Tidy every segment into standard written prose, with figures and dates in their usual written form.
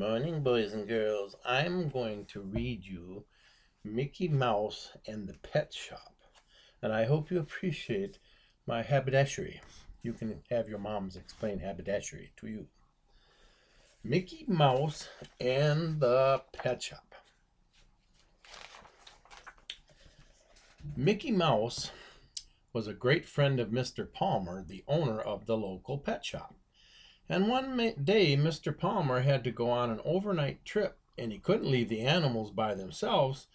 Morning, boys and girls. I'm going to read you Mickey Mouse and the Pet Shop. And I hope you appreciate my haberdashery. You can have your moms explain haberdashery to you. Mickey Mouse and the Pet Shop. Mickey Mouse was a great friend of Mr. Palmer, the owner of the local pet shop. And one day, Mr. Palmer had to go on an overnight trip, and he couldn't leave the animals by themselves,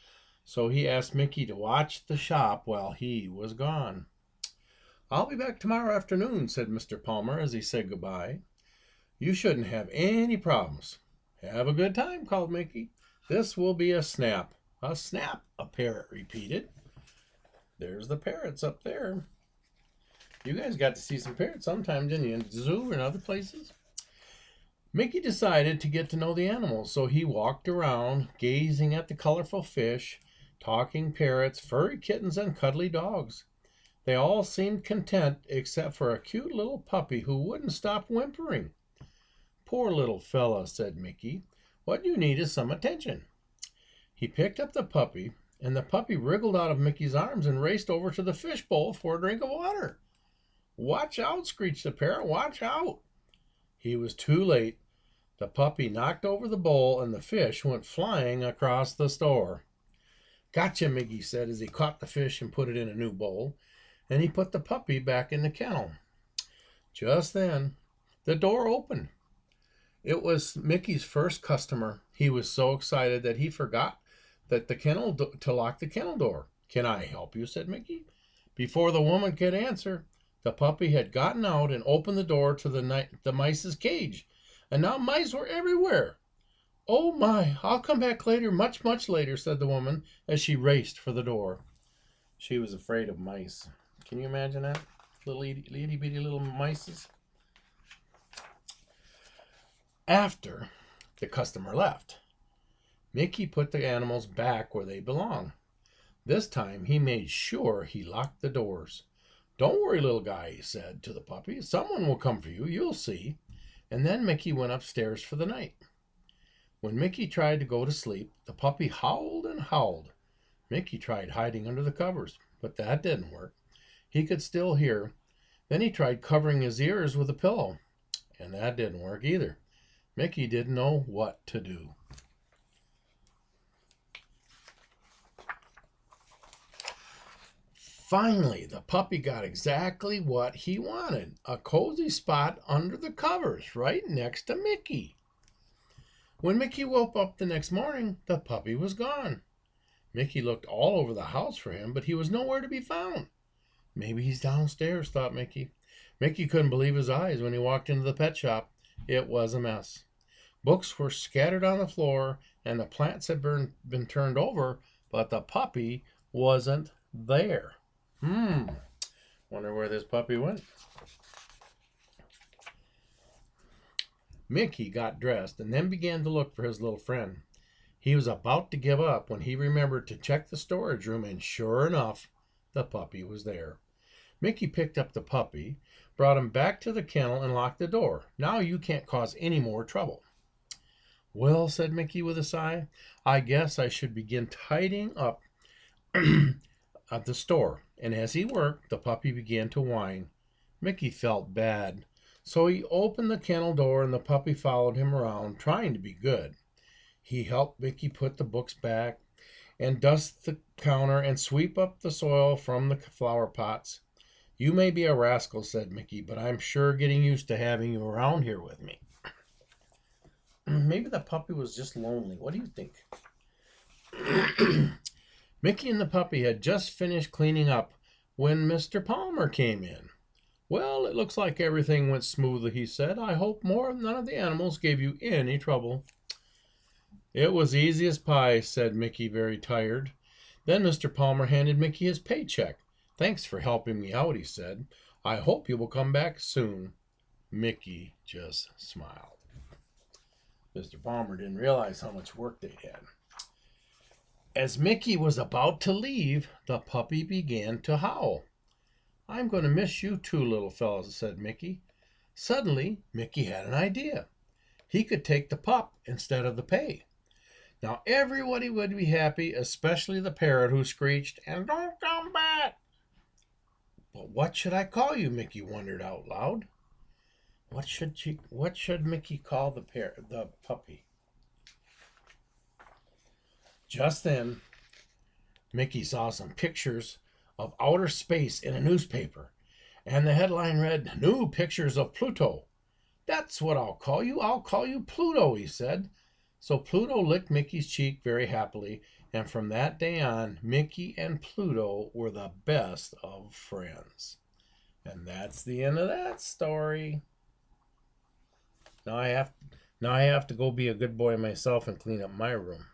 so he asked Mickey to watch the shop while he was gone. "I'll be back tomorrow afternoon," said Mr. Palmer as he said goodbye. "You shouldn't have any problems." "Have a good time," called Mickey. "This will be a snap." "A snap," a parrot repeated. There's the parrots up there. You guys got to see some parrots sometime, didn't you, in the zoo and other places? Mickey decided to get to know the animals, so he walked around, gazing at the colorful fish, talking parrots, furry kittens, and cuddly dogs. They all seemed content except for a cute little puppy who wouldn't stop whimpering. "Poor little fella," said Mickey. "What you need is some attention." He picked up the puppy, and the puppy wriggled out of Mickey's arms and raced over to the fish bowl for a drink of water. "Watch out," screeched the parrot. "Watch out." He was too late. The puppy knocked over the bowl, and the fish went flying across the store. "Gotcha," Mickey said as he caught the fish and put it in a new bowl, and he put the puppy back in the kennel. Just then, the door opened. It was Mickey's first customer. He was so excited that he forgot that to lock the kennel door. "Can I help you?" said Mickey. Before the woman could answer, the puppy had gotten out and opened the door to the mice's cage, and now mice were everywhere. "Oh my, I'll come back later, much, much later," said the woman as she raced for the door. She was afraid of mice. Can you imagine that? Little itty bitty little mices. After the customer left, Mickey put the animals back where they belong. This time he made sure he locked the doors. "Don't worry, little guy," he said to the puppy. "Someone will come for you, you'll see." And then Mickey went upstairs for the night. When Mickey tried to go to sleep, the puppy howled and howled. Mickey tried hiding under the covers, but that didn't work. He could still hear. Then he tried covering his ears with a pillow, and that didn't work either. Mickey didn't know what to do. Finally, the puppy got exactly what he wanted, a cozy spot under the covers right next to Mickey. When Mickey woke up the next morning, the puppy was gone. Mickey looked all over the house for him, but he was nowhere to be found. "Maybe he's downstairs," thought Mickey. Mickey couldn't believe his eyes when he walked into the pet shop. It was a mess. Books were scattered on the floor, and the plants had been turned over, but the puppy wasn't there. Wonder where this puppy went. Mickey got dressed and then began to look for his little friend. He was about to give up when he remembered to check the storage room, and sure enough, the puppy was there. Mickey picked up the puppy, brought him back to the kennel, and locked the door. "Now you can't cause any more trouble." "Well," said Mickey with a sigh, "I guess I should begin tidying up at the store." And as he worked, the puppy began to whine. Mickey felt bad, so he opened the kennel door, and the puppy followed him around, trying to be good. He helped Mickey put the books back and dust the counter and sweep up the soil from the flower pots. "You may be a rascal," said Mickey, "but I'm sure getting used to having you around here with me." Maybe the puppy was just lonely. What do you think? Mickey and the puppy had just finished cleaning up when Mr. Palmer came in. "Well, it looks like everything went smoothly," he said. "I hope none of the animals gave you any trouble." "It was easy as pie," said Mickey, very tired. Then Mr. Palmer handed Mickey his paycheck. "Thanks for helping me out," he said. "I hope you will come back soon." Mickey just smiled. Mr. Palmer didn't realize how much work they'd had. As Mickey was about to leave, the puppy began to howl. "I'm going to miss you too, little fellows," said Mickey. Suddenly, Mickey had an idea. he could take the pup instead of the pay. Now everybody would be happy, especially the parrot who screeched, "And don't come back!" But what should I call you? Mickey wondered out loud. What should Mickey call the puppy? Just then, Mickey saw some pictures of outer space in a newspaper, and the headline read, "New pictures of Pluto." "That's what I'll call you. I'll call you Pluto," he said. So Pluto licked Mickey's cheek very happily, and from that day on, Mickey and Pluto were the best of friends. And that's the end of that story. Now I have now I have to go be a good boy myself and clean up my room.